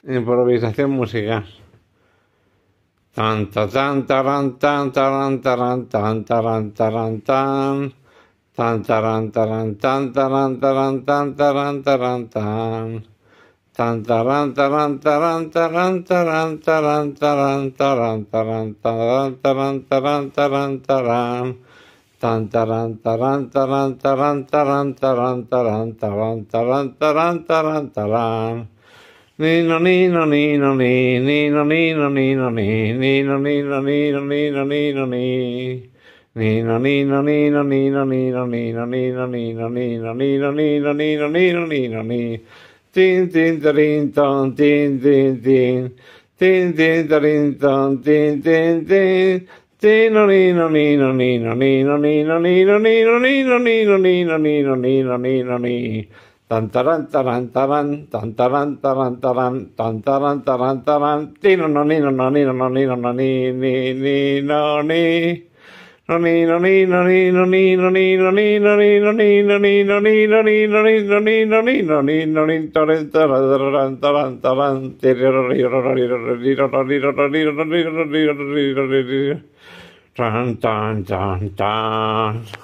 Improvisación musical. Tan tan taran tan taran taran tan taran taran tan tan taran taran tan taran taran tan taran taran tan tan taran taran taran taran taran taran taran taran taran taran taran taran taran taran tan taran taran taran taran taran taran taran taran taran taran taran taran Nino nino nino ni nino nino nino ni nino nino nino nino nino ni nino nino nino nino nino nino nino nino nino nino nino nino nino nino ni tin tin tarin ton tin tin tin tin tin tarin ton tin tin tin Tino nino nino nino nino nino nino nino nino nino nino nino nino nino ni Tantaran taran taran tantaran taran taran tantaran taran taran tino no nino no nino no nino no ni ni ni no ni no ni no ni no ni no ni no ni no ni no ni no ni no ni no ni no ni no ni no ni no ni no ni no ni taran taran taran taran tan tan tan tan